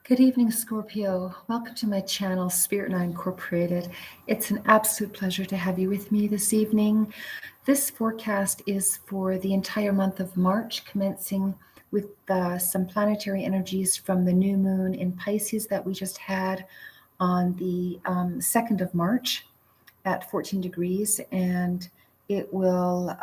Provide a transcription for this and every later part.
Good evening, Scorpio. Welcome to my channel, Spirit and I Incorporated. It's an absolute pleasure to have you with me this evening. This forecast is for the entire month of March, commencing with some planetary energies from the new moon in Pisces that we just had on the 2nd of March at 14 degrees, and it will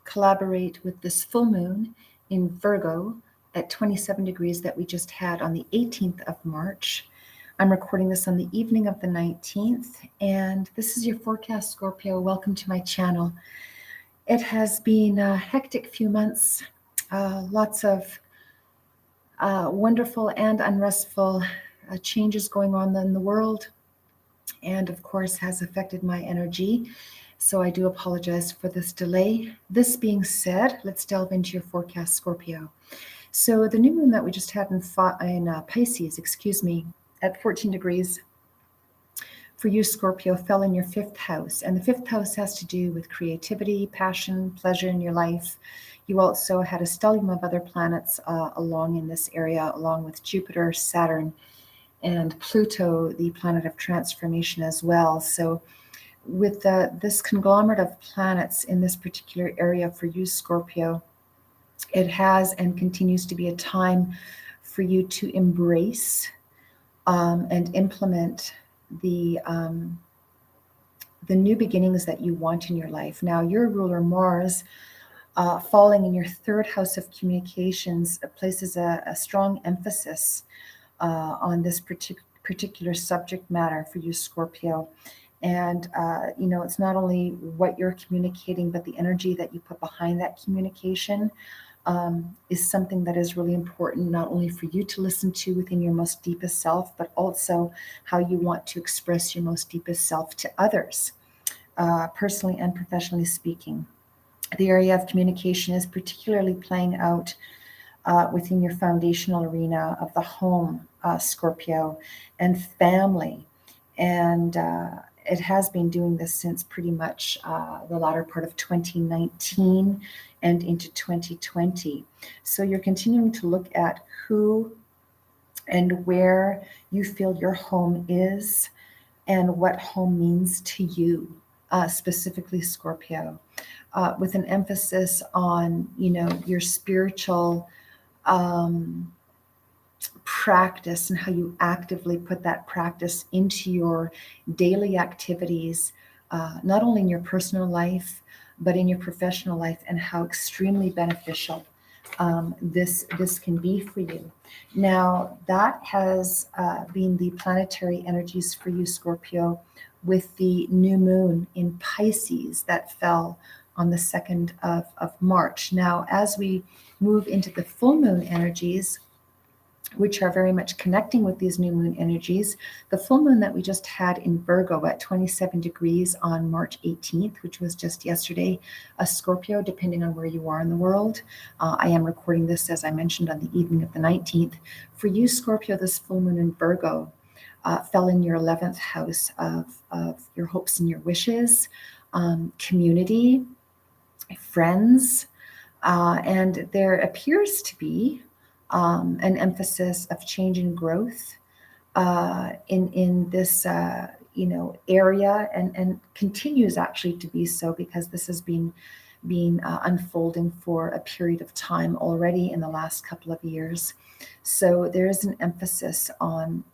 collaborate with this full moon in Virgo at 27 degrees that we just had on the 18th of March. I'm recording this on the evening of the 19th, and this is your forecast, Scorpio. Welcome to my channel. It has been a hectic few months, lots of wonderful and unrestful changes going on in the world, and of course has affected my energy. So I do apologize for this delay. This being said, let's delve into your forecast, Scorpio. So the new moon that we just had in Pisces, at 14 degrees for you, Scorpio, fell in your fifth house. And the fifth house has to do with creativity, passion, pleasure in your life. You also had a stellium of other planets along in this area, along with Jupiter, Saturn, and Pluto, the planet of transformation as well. So with this conglomerate of planets in this particular area for you, Scorpio, it has and continues to be a time for you to embrace and implement the new beginnings that you want in your life. Now, your ruler Mars, falling in your third house of communications, places a strong emphasis on this particular subject matter for you, Scorpio. And, it's not only what you're communicating, but the energy that you put behind that communication is something that is really important, not only for you to listen to within your most deepest self, but also how you want to express your most deepest self to others, personally and professionally speaking. The area of communication is particularly playing out within your foundational arena of the home, Scorpio, and family. And it has been doing this since pretty much the latter part of 2019 and into 2020. So you're continuing to look at who and where you feel your home is and what home means to you, specifically Scorpio, with an emphasis on, your spiritual practice and how you actively put that practice into your daily activities, not only in your personal life, but in your professional life, and how extremely beneficial this can be for you. Now, that has been the planetary energies for you, Scorpio, with the new moon in Pisces that fell on the 2nd of March. Now, as we move into the full moon energies, which are very much connecting with these new moon energies. The full moon that we just had in Virgo at 27 degrees on March 18th, which was just yesterday, a Scorpio, depending on where you are in the world. I am recording this, as I mentioned, on the evening of the 19th. For you, Scorpio, this full moon in Virgo fell in your 11th house of your hopes and your wishes, community, friends, and there appears to be an emphasis of change and growth in this area, and continues actually to be so, because this has been unfolding for a period of time already in the last couple of years. So there is an emphasis on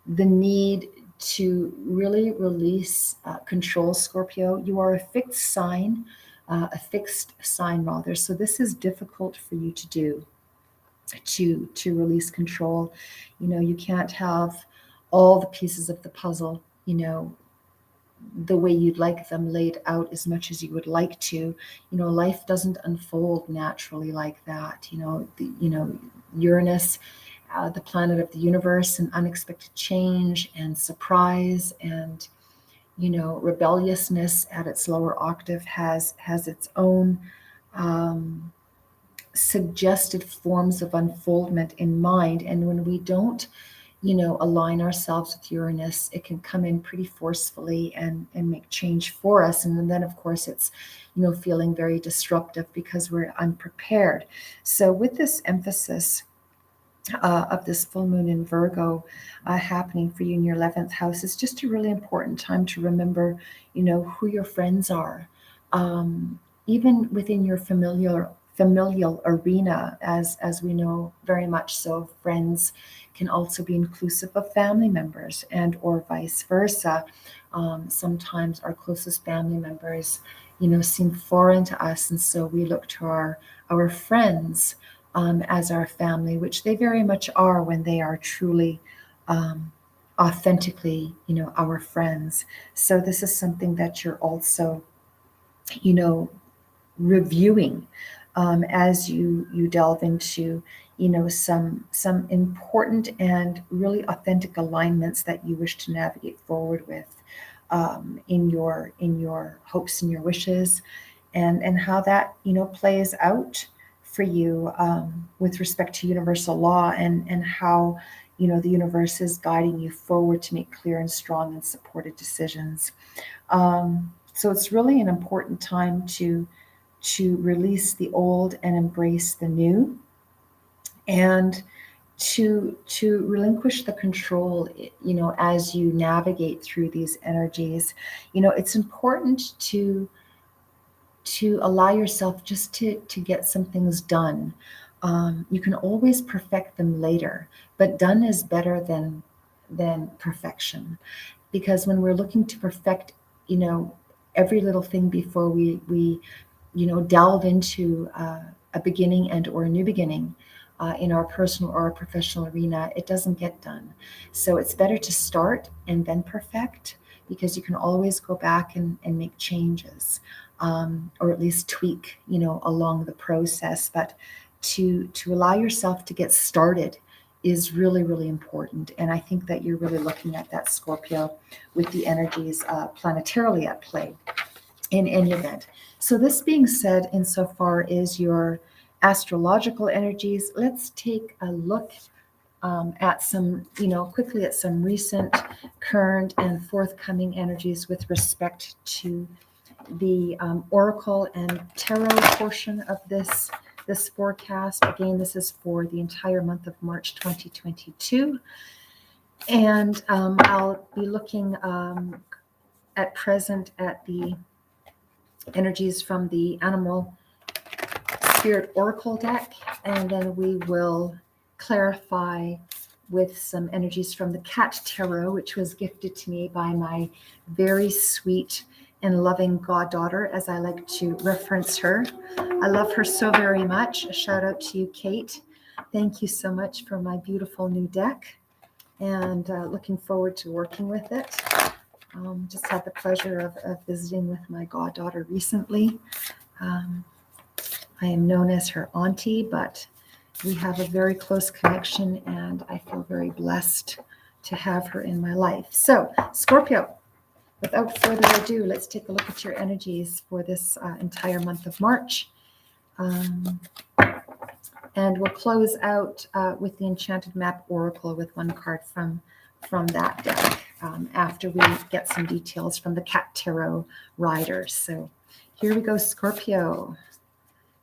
the need to really release control, Scorpio. You are a fixed sign rather. So this is difficult for you to do, to release control. You can't have all the pieces of the puzzle, the way you'd like them laid out as much as you would like to. Life doesn't unfold naturally like that. Uranus, the planet of the universe, and unexpected change and surprise and rebelliousness at its lower octave has its own suggested forms of unfoldment in mind. And when we don't align ourselves with Uranus, it can come in pretty forcefully and make change for us. And then of course it's feeling very disruptive because we're unprepared. So with this emphasis of this full moon in Virgo happening for you in your 11th house. It's just a really important time to remember, who your friends are, even within your familial arena, as we know very much so. Friends can also be inclusive of family members, and or vice versa. Sometimes our closest family members, seem foreign to us, and so we look to our friends as our family, which they very much are when they are truly authentically, our friends. So this is something that you're also, you know, reviewing as you delve into, some important and really authentic alignments that you wish to navigate forward with in your hopes and your wishes, and how that plays out for you with respect to universal law, and how the universe is guiding you forward to make clear and strong and supported decisions. So it's really an important time to release the old and embrace the new, and to relinquish the control, as you navigate through these energies. It's important to allow yourself just to get some things done. You can always perfect them later, but done is better than perfection, because when we're looking to perfect, every little thing before we delve into a beginning and or a new beginning in our personal or our professional arena, it doesn't get done. So it's better to start and then perfect, because you can always go back and make changes, or at least tweak, along the process. But to allow yourself to get started is really, really important. And I think that you're really looking at that, Scorpio, with the energies planetarily at play in any event. So this being said, insofar as your astrological energies, let's take a look at some, quickly at some recent, current, and forthcoming energies with respect to the oracle and tarot portion of this forecast. Again, this is for the entire month of March 2022. And I'll be looking at present at the energies from the Animal Spirit Oracle deck, and then we will clarify with some energies from the Cat Tarot, which was gifted to me by my very sweet and loving goddaughter, as I like to reference her. I love her so very much. A shout out to you, Kate. Thank you so much for my beautiful new deck, and looking forward to working with it. Just had the pleasure of visiting with my goddaughter recently. I am known as her auntie, but we have a very close connection, and I feel very blessed to have her in my life. So, Scorpio, without further ado, let's take a look at your energies for this entire month of March. And we'll close out with the Enchanted Map Oracle with one card from that deck after we get some details from the Cat Tarot riders. So here we go, Scorpio.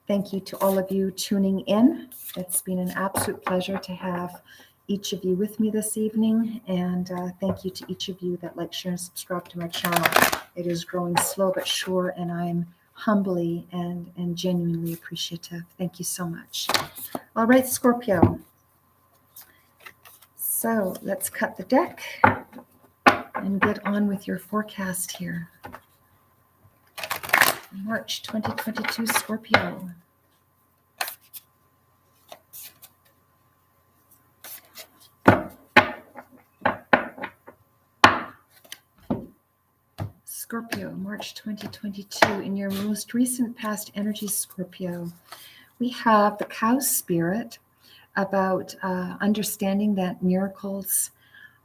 Thank you to all of you tuning in. It's been an absolute pleasure to have each of you with me this evening. And thank you to each of you that like, share, and subscribe to my channel. It is growing slow but sure, and I'm humbly and genuinely appreciative. Thank you so much. All right, Scorpio. So let's cut the deck and get on with your forecast here. March 2022, Scorpio. Scorpio, March 2022. In your most recent past energy, Scorpio, we have the cow spirit about understanding that miracles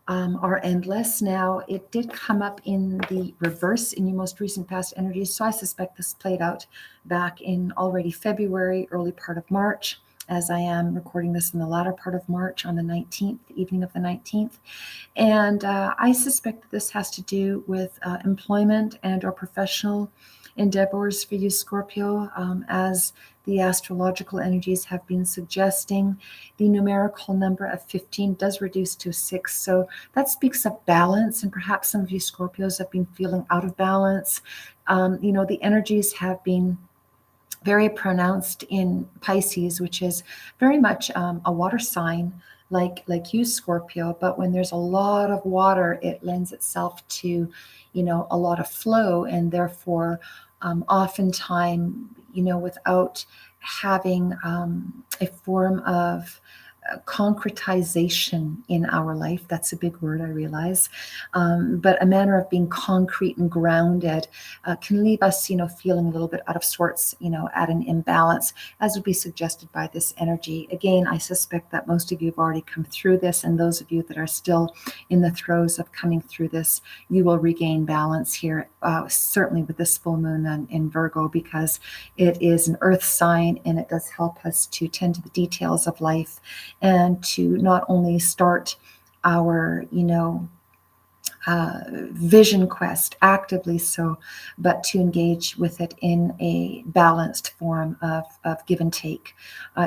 are endless. Now, it did come up in the reverse in your most recent past energies, so I suspect this played out back in already February, early part of March, as I am recording this in the latter part of March on the 19th, the evening of the 19th. And I suspect that this has to do with employment and or professional endeavors for you, Scorpio. As the astrological energies have been suggesting, the numerical number of 15 does reduce to 6. So that speaks of balance, and perhaps some of you Scorpios have been feeling out of balance. The energies have been very pronounced in Pisces, which is very much a water sign, like you, Scorpio. But when there's a lot of water, it lends itself to, a lot of flow, and therefore, oftentimes, without having a form of concretization in our life. That's a big word, I realize. But a manner of being concrete and grounded can leave us, feeling a little bit out of sorts, at an imbalance, as would be suggested by this energy. Again, I suspect that most of you have already come through this, and those of you that are still in the throes of coming through this, you will regain balance here, certainly with this full moon in Virgo, because it is an earth sign, and it does help us to tend to the details of life, and to not only start our, vision quest actively, but to engage with it in a balanced form of give and take,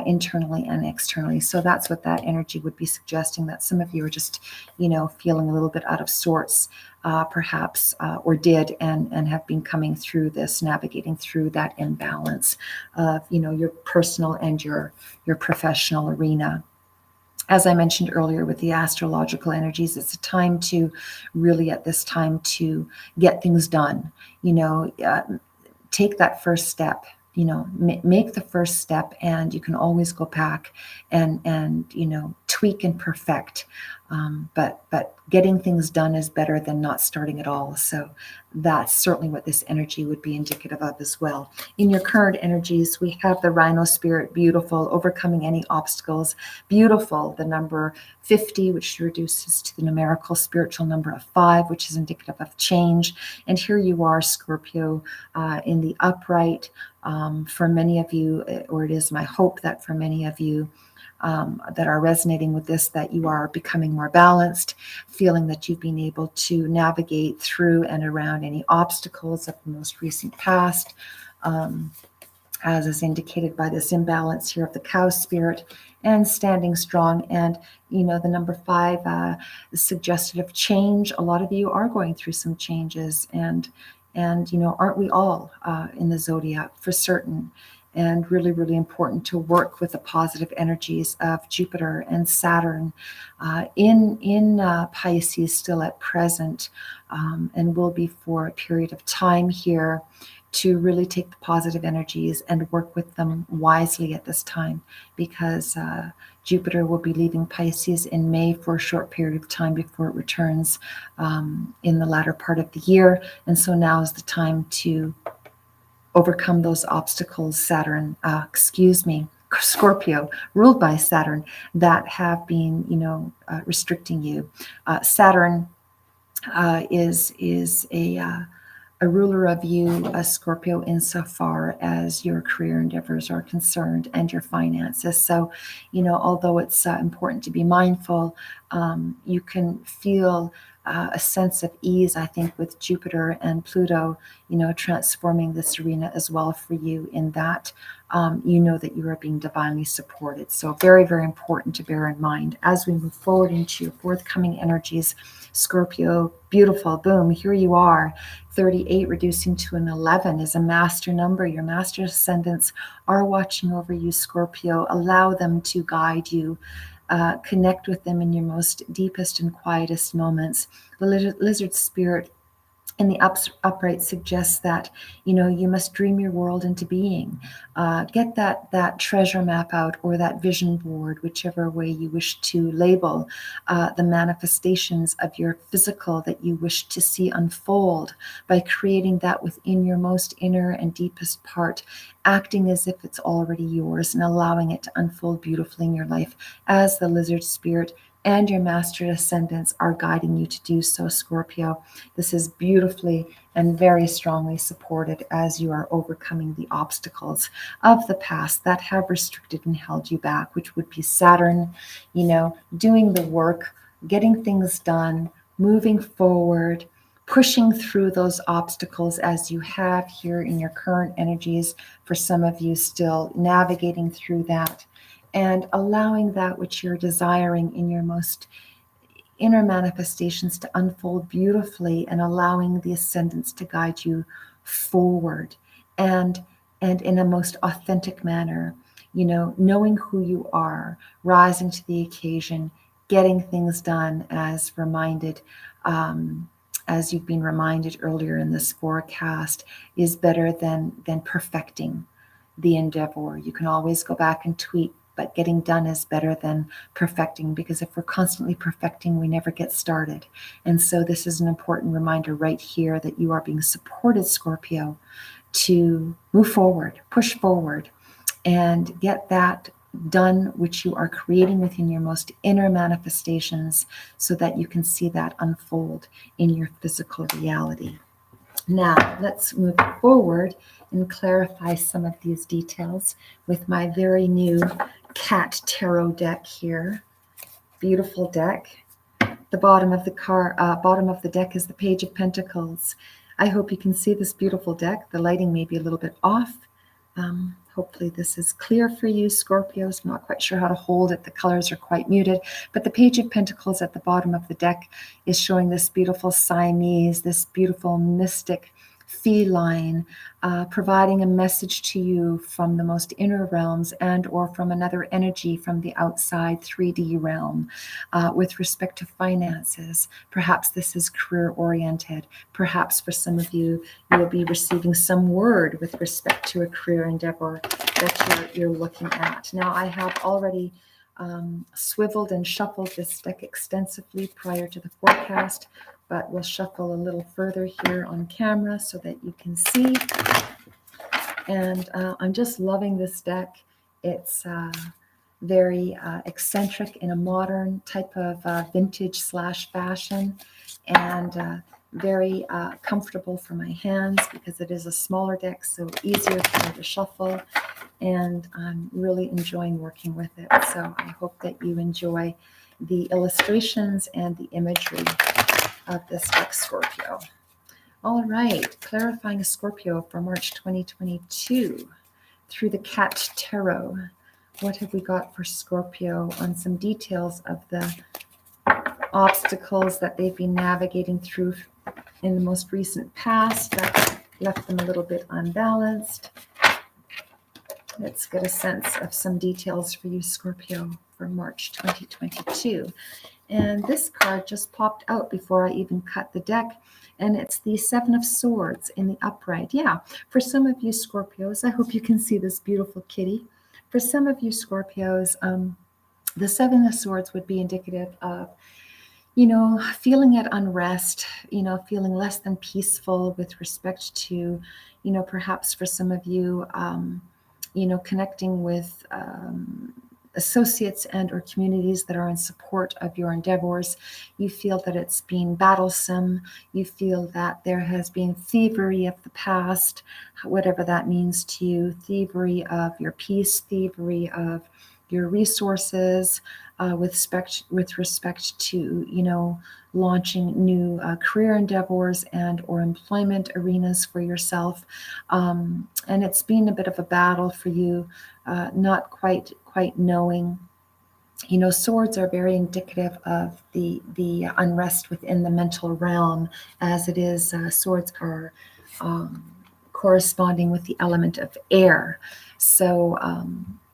internally and externally. So that's what that energy would be suggesting, that some of you are just, feeling a little bit out of sorts, perhaps, or did, and have been coming through this, navigating through that imbalance of, your personal and your professional arena. As I mentioned earlier with the astrological energies, it's a time to really, at this time, to get things done. Take that first step. Make the first step, and you can always go back and tweak and perfect. But getting things done is better than not starting at all. So that's certainly what this energy would be indicative of as well. In your current energies, we have the Rhino Spirit, beautiful, overcoming any obstacles, beautiful. The number 50, which reduces to the numerical spiritual number of 5, which is indicative of change. And here you are, Scorpio, in the upright. For many of you, or it is my hope that for many of you, that are resonating with this, that you are becoming more balanced, feeling that you've been able to navigate through and around any obstacles of the most recent past, as is indicated by this imbalance here of the cow spirit, and standing strong. And the number 5 is suggestive of change. A lot of you are going through some changes, and aren't we all, in the zodiac for certain? And really, really important to work with the positive energies of Jupiter and Saturn in Pisces still at present, and will be for a period of time here, to really take the positive energies and work with them wisely at this time, because Jupiter will be leaving Pisces in May for a short period of time before it returns in the latter part of the year. And so now is the time to overcome those obstacles, Scorpio, ruled by Saturn, that have been, restricting you. Saturn is a ruler of you, a Scorpio, insofar as your career endeavors are concerned and your finances. So, although it's important to be mindful, you can feel a sense of ease, I think, with Jupiter and Pluto, transforming this arena as well for you, in that that you are being divinely supported. So very, very important to bear in mind as we move forward into your forthcoming energies. Scorpio, beautiful, boom, here you are. 38 reducing to an 11 is a master number. Your master ascendants are watching over you, Scorpio. Allow them to guide you. Connect with them in your most deepest and quietest moments. The lizard spirit in the upright suggests that you must dream your world into being. Get that treasure map out, or that vision board, whichever way you wish to label the manifestations of your physical that you wish to see unfold, by creating that within your most inner and deepest part, acting as if it's already yours, and allowing it to unfold beautifully in your life, as the lizard spirit and your master ascendants are guiding you to do so, Scorpio. This is beautifully and very strongly supported as you are overcoming the obstacles of the past that have restricted and held you back, which would be Saturn, doing the work, getting things done, moving forward, pushing through those obstacles as you have here in your current energies, for some of you still navigating through that, and allowing that which you're desiring in your most inner manifestations to unfold beautifully, and allowing the ascendants to guide you forward, and in a most authentic manner, knowing who you are, rising to the occasion, getting things done as reminded, as you've been reminded earlier in this forecast, is better than perfecting the endeavor. You can always go back and tweak, but getting done is better than perfecting, because if we're constantly perfecting, we never get started. And so this is an important reminder right here that you are being supported, Scorpio, to move forward, push forward, and get that done which you are creating within your most inner manifestations, so that you can see that unfold in your physical reality. Now, let's move forward and clarify some of these details with my very new Cat Tarot deck here. Beautiful deck. The bottom of the deck is the Page of Pentacles. I hope you can see this beautiful deck. The lighting may be a little bit off. Hopefully this is clear for you, Scorpios. I'm not quite sure how to hold it. The colors are quite muted. But the Page of Pentacles at the bottom of the deck is showing this beautiful Siamese, this beautiful mystic feline, providing a message to you from the most inner realms, and or from another energy from the outside 3D realm, with respect to finances. Perhaps this is career oriented. Perhaps for some of you, you will be receiving some word with respect to a career endeavor that you're looking at. Now, I have already swiveled and shuffled this deck extensively prior to the forecast, but we'll shuffle a little further here on camera so that you can see. And I'm just loving this deck. It's very eccentric in a modern type of vintage / fashion, and very comfortable for my hands, because it is a smaller deck, so easier for me to shuffle. And I'm really enjoying working with it. So I hope that you enjoy the illustrations and the imagery of this deck, Scorpio. All right, clarifying Scorpio for March 2022 through the Cat Tarot. What have we got for Scorpio on some details of the obstacles that they've been navigating through in the most recent past that left them a little bit unbalanced? Let's get a sense of some details for you, Scorpio, for March 2022. And this card just popped out before I even cut the deck, and it's the Seven of Swords in the upright. Yeah, for some of you Scorpios, I hope you can see this beautiful kitty. For some of you Scorpios, the Seven of Swords would be indicative of, feeling at unrest, feeling less than peaceful with respect to, perhaps for some of you, connecting with associates and or communities that are in support of your endeavors. You feel that it's been battlesome. You feel that there has been thievery of the past, whatever that means to you, thievery of your peace, thievery of your resources, with respect to, launching new career endeavors and or employment arenas for yourself. And it's been a bit of a battle for you, not quite knowing. Swords are very indicative of the unrest within the mental realm, as it is, swords are corresponding with the element of air. So,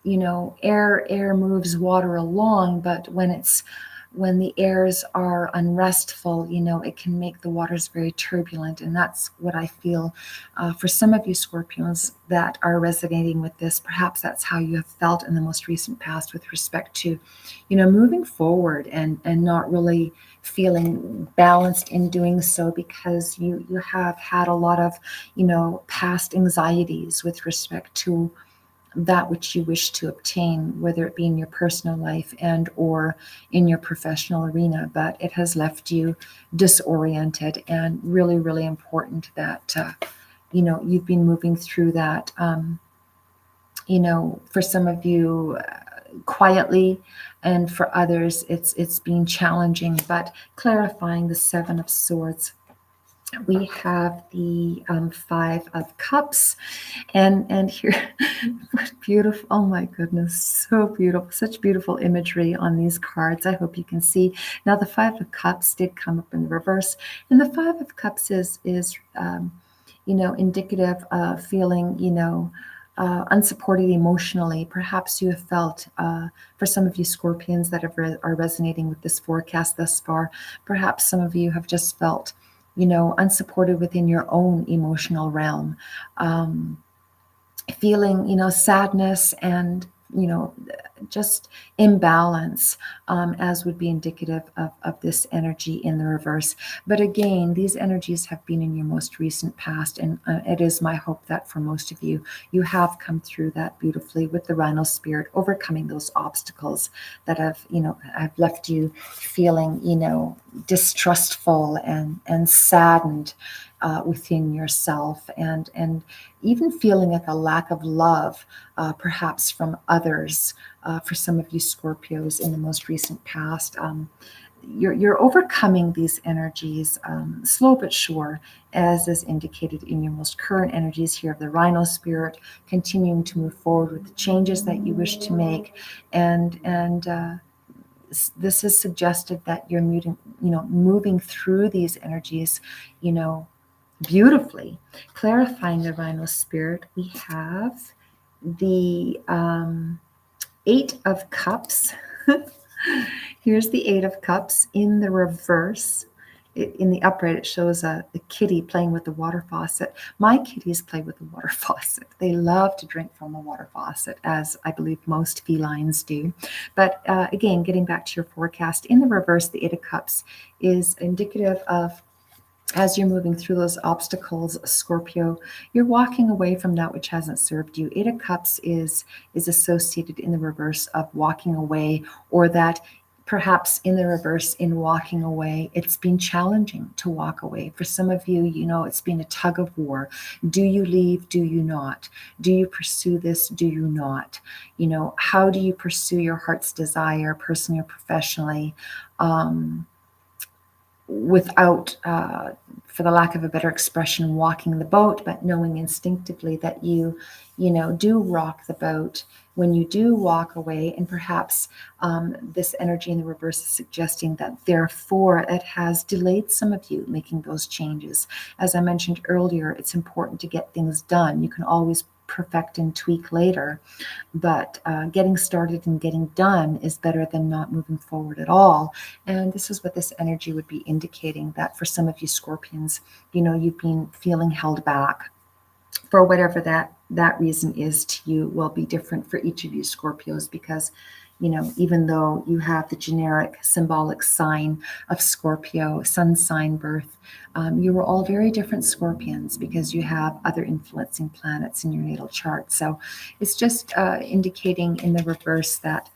air moves water along, but when the airs are unrestful, it can make the waters very turbulent. And that's what I feel for some of you Scorpions that are resonating with this. Perhaps that's how you have felt in the most recent past with respect to, moving forward and not really feeling balanced in doing so, because you have had a lot of, past anxieties with respect to that which you wish to obtain, whether it be in your personal life and or in your professional arena, but it has left you disoriented. And really, really important that you've been moving through that, for some of you quietly, and for others it's been challenging. But clarifying the Seven of Swords We have the Five of Cups, and here, beautiful. Oh my goodness, so beautiful! Such beautiful imagery on these cards. I hope you can see. Now, the Five of Cups did come up in the reverse, and the Five of Cups is indicative of feeling, unsupported emotionally. Perhaps you have felt, for some of you Scorpions that are resonating with this forecast thus far, perhaps some of you have just felt, unsupported within your own emotional realm, feeling, sadness and, just imbalance, as would be indicative of this energy in the reverse. But again, these energies have been in your most recent past, and it is my hope that for most of you, you have come through that beautifully with the Rhino spirit, overcoming those obstacles that have left you feeling, distrustful and saddened within yourself, and even feeling like a lack of love, perhaps from others. For some of you Scorpios in the most recent past, you're overcoming these energies, slow but sure, as is indicated in your most current energies here of the Rhino spirit, continuing to move forward with the changes that you wish to make, and this is suggested that you're moving through these energies, beautifully. Clarifying the Rhino spirit, we have the Eight of Cups. Here's the Eight of Cups in the reverse. In the upright, it shows a kitty playing with the water faucet. My kitties play with the water faucet. They love to drink from the water faucet, as I believe most felines do. But again, getting back to your forecast, in the reverse, the Eight of Cups is indicative of, as you're moving through those obstacles, Scorpio, you're walking away from that which hasn't served you. Eight of Cups is associated in the reverse of walking away, or that perhaps in the reverse, in walking away, it's been challenging to walk away. For some of you, it's been a tug of war. Do you leave? Do you not? Do you pursue this? Do you not? How do you pursue your heart's desire, personally or professionally? Without, for the lack of a better expression, walking the boat, but knowing instinctively that you do rock the boat when you do walk away. And perhaps this energy in the reverse is suggesting that therefore it has delayed some of you making those changes. As I mentioned earlier, it's important to get things done. You can always perfect and tweak later, but getting started and getting done is better than not moving forward at all. And this is what this energy would be indicating, that for some of you Scorpions, you've been feeling held back for whatever that reason is to you. Will be different for each of you Scorpios, because even though you have the generic symbolic sign of Scorpio, sun sign birth, you were all very different Scorpions because you have other influencing planets in your natal chart. So it's just indicating in the reverse that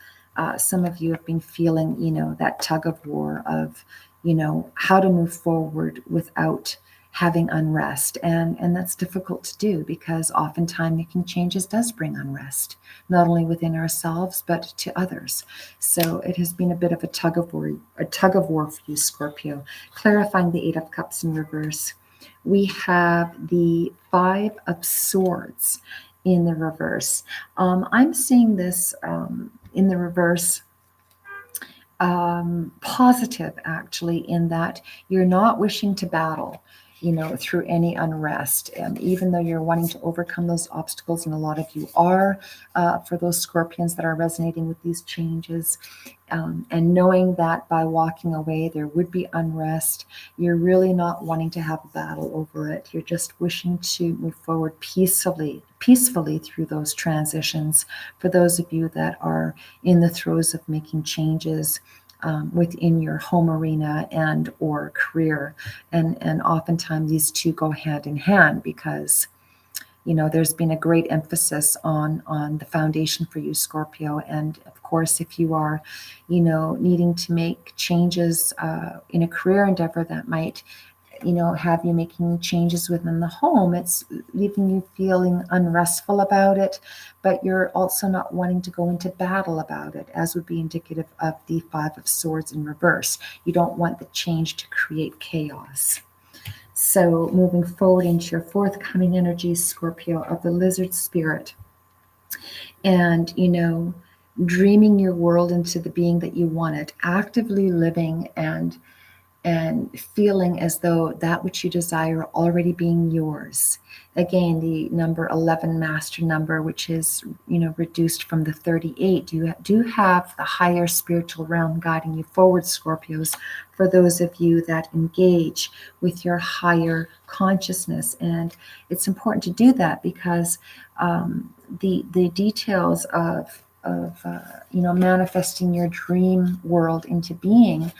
some of you have been feeling, that tug of war of, how to move forward without having unrest. And that's difficult to do, because oftentimes making changes does bring unrest, not only within ourselves, but to others. So it has been a bit of a tug of war for you, Scorpio. Clarifying the Eight of Cups in reverse, we have the Five of Swords in the reverse. I'm seeing this in the reverse positive, actually, in that you're not wishing to battle, through any unrest. Even though you're wanting to overcome those obstacles, and a lot of you are, for those Scorpions that are resonating with these changes, and knowing that by walking away there would be unrest, you're really not wanting to have a battle over it. You're just wishing to move forward peacefully through those transitions. For those of you that are in the throes of making changes within your home arena and or career, and oftentimes these two go hand in hand, because there's been a great emphasis on the foundation for you, Scorpio. And of course, if you are needing to make changes in a career endeavor that might have you making changes within the home, it's leaving you feeling unrestful about it, but you're also not wanting to go into battle about it, as would be indicative of the Five of Swords in reverse. You don't want the change to create chaos. So moving forward into your forthcoming energies, Scorpio, of the lizard spirit, and dreaming your world into the being that you want it, actively living and feeling as though that which you desire already being yours. Again, the number 11 master number, which is reduced from the 38. You do have the higher spiritual realm guiding you forward, Scorpios, for those of you that engage with your higher consciousness. And it's important to do that because the details of manifesting your dream world into being.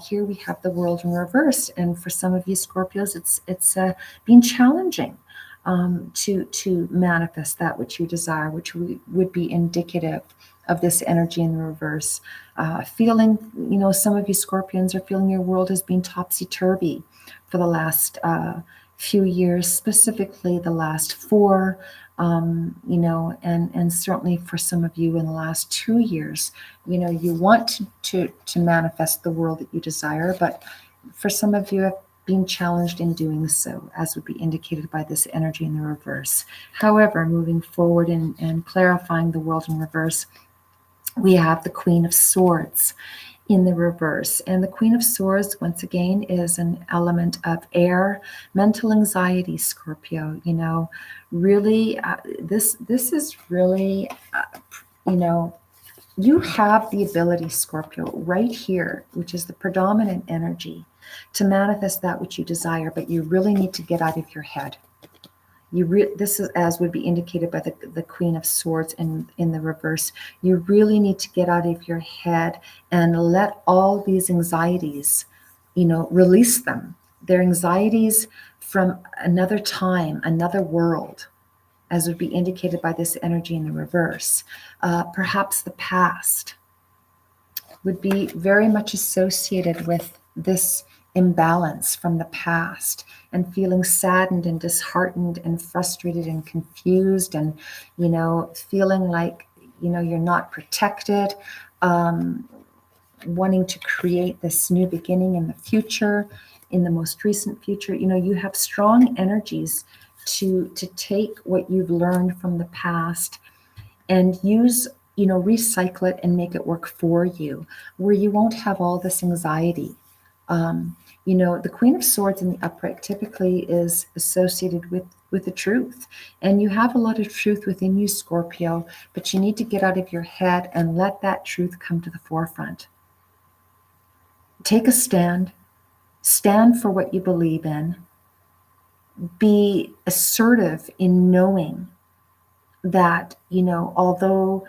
Here we have the world in reverse, and for some of you Scorpios, it's been challenging to manifest that which you desire, which would be indicative of this energy in the reverse. Feeling, some of you Scorpions are feeling your world has been topsy-turvy for the last few years, specifically the last 4. And certainly for some of you in the last 2 years, you want to manifest the world that you desire, but for some of you have been challenged in doing so, as would be indicated by this energy in the reverse. However, moving forward and clarifying the world in reverse, we have the Queen of Swords in the reverse. And the Queen of Swords, once again, is an element of air, mental anxiety, Scorpio. Really, this is really, you have the ability, Scorpio, right here, which is the predominant energy, to manifest that which you desire, but you really need to get out of your head. This is as would be indicated by the Queen of Swords in the reverse. You really need to get out of your head and let all these anxieties, release them. They're anxieties from another time, another world, as would be indicated by this energy in the reverse. Perhaps the past would be very much associated with this imbalance from the past, and feeling saddened and disheartened and frustrated and confused, and feeling like you're not protected, wanting to create this new beginning in the future, in the most recent future. You have strong energies to take what you've learned from the past and use, recycle it and make it work for you, where you won't have all this anxiety. The Queen of Swords in the upright typically is associated with the truth. And you have a lot of truth within you, Scorpio, but you need to get out of your head and let that truth come to the forefront. Take a stand. Stand for what you believe in. Be assertive in knowing that, although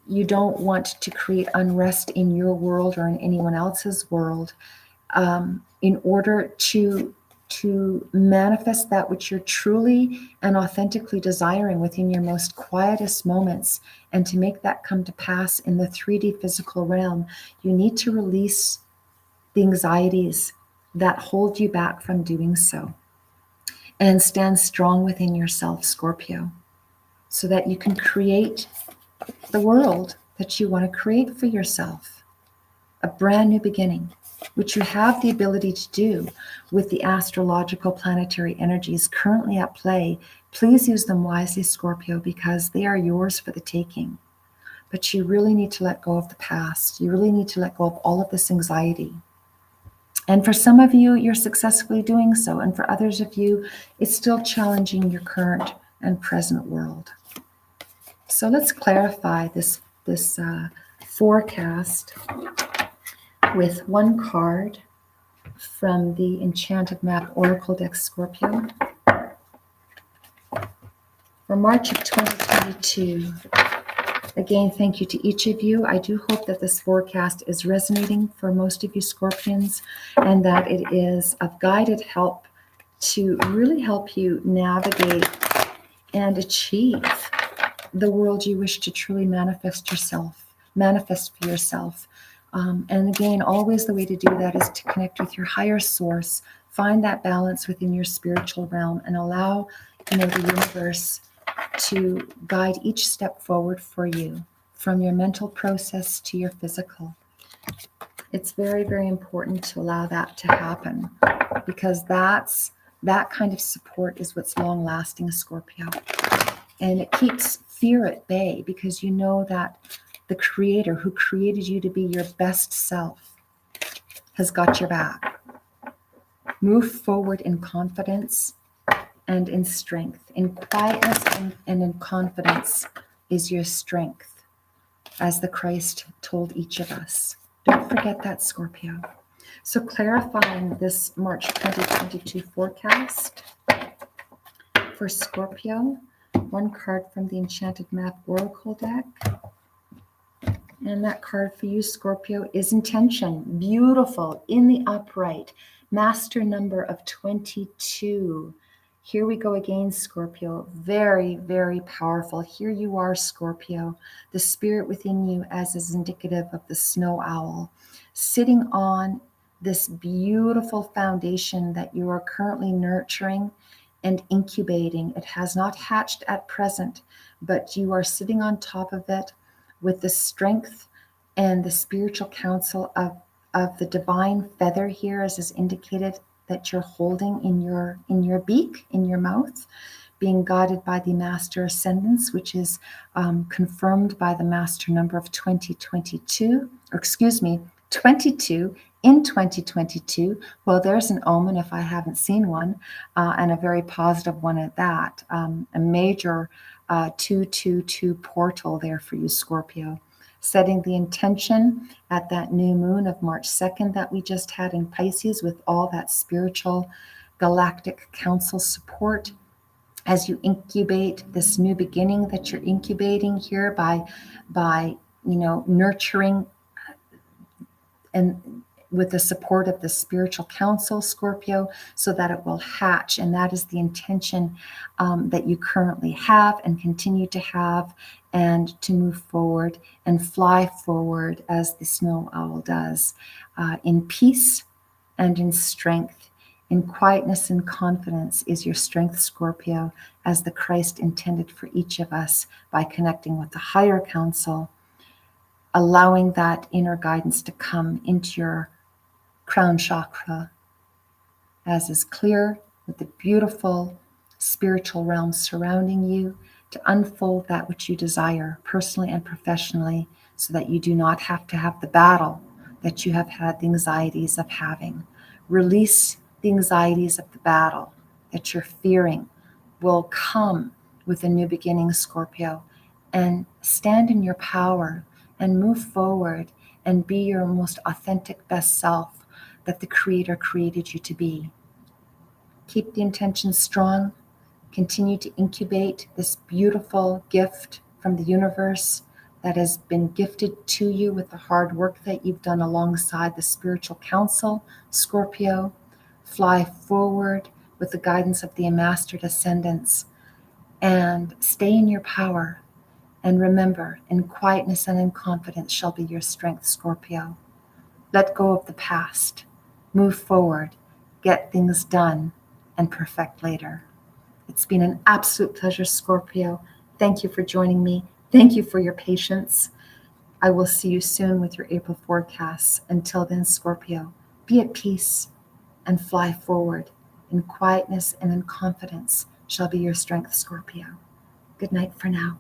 you don't want to create unrest in your world or in anyone else's world, in order to manifest that which you're truly and authentically desiring within your most quietest moments, and to make that come to pass in the 3D physical realm, you need to release the anxieties that hold you back from doing so, and stand strong within yourself, Scorpio, so that you can create the world that you want to create for yourself, a brand new beginning, which you have the ability to do with the astrological planetary energies currently at play. Please use them wisely, Scorpio, because they are yours for the taking. But you really need to let go of the past. You really need to let go of all of this anxiety. And for some of you, you're successfully doing so. And for others of you, it's still challenging your current and present world. So let's clarify this forecast with one card from the Enchanted Map Oracle deck, Scorpio, for March of 2022. Again, thank you to each of you. I do hope that this forecast is resonating for most of you Scorpions, and that it is of guided help to really help you navigate and achieve the world you wish to truly manifest for yourself. And again, always the way to do that is to connect with your higher source, find that balance within your spiritual realm, and allow the universe to guide each step forward for you, from your mental process to your physical. It's very, very important to allow that to happen, because that's That kind of support is what's long lasting, Scorpio. And it keeps fear at bay because you know that the Creator who created you to be your best self has got your back. Move forward in confidence and in strength. In quietness and in confidence is your strength, as the Christ told each of us. Don't forget that, Scorpio. So clarifying this March 2022 forecast for Scorpio, one card from the Enchanted Map Oracle deck. And that card for you, Scorpio, is intention. Beautiful, in the upright, master number of 22. Here we go again, Scorpio. Very, very powerful. Here you are, Scorpio, the spirit within you, as is indicative of the snow owl, sitting on this beautiful foundation that you are currently nurturing and incubating. It has not hatched at present, but you are sitting on top of it with the strength and the spiritual counsel of the divine feather here, as is indicated, that you're holding in your beak, in your mouth, being guided by the master ascendants, which is confirmed by the master number of 22 in 2022. Well, there's an omen if I haven't seen one, and a very positive one at that. A major 222 portal there for you, Scorpio. Setting the intention at that new moon of March 2nd that we just had in Pisces, with all that spiritual galactic council support as you incubate this new beginning that you're incubating here by nurturing and with the support of the spiritual council, Scorpio, so that it will hatch. And that is the intention that you currently have and continue to have, and to move forward and fly forward as the snow owl does, in peace and in strength. In quietness and confidence is your strength, Scorpio, as the Christ intended for each of us, by connecting with the higher council, allowing that inner guidance to come into your crown chakra, as is clear, with the beautiful spiritual realm surrounding you, to unfold that which you desire personally and professionally, so that you do not have to have the battle that you have had the anxieties of having. Release the anxieties of the battle that you're fearing will come with a new beginning, Scorpio, and stand in your power and move forward and be your most authentic best self that the Creator created you to be. Keep the intention strong. Continue to incubate this beautiful gift from the universe that has been gifted to you with the hard work that you've done alongside the spiritual council, Scorpio. Fly forward with the guidance of the mastered ascendants, and stay in your power. And remember, in quietness and in confidence shall be your strength, Scorpio. Let go of the past. Move forward. Get things done and perfect later. It's been an absolute pleasure, Scorpio. Thank you for joining me. Thank you for your patience. I will see you soon with your April forecasts. Until then, Scorpio, be at peace and fly forward. In quietness and in confidence shall be your strength, Scorpio. Good night for now.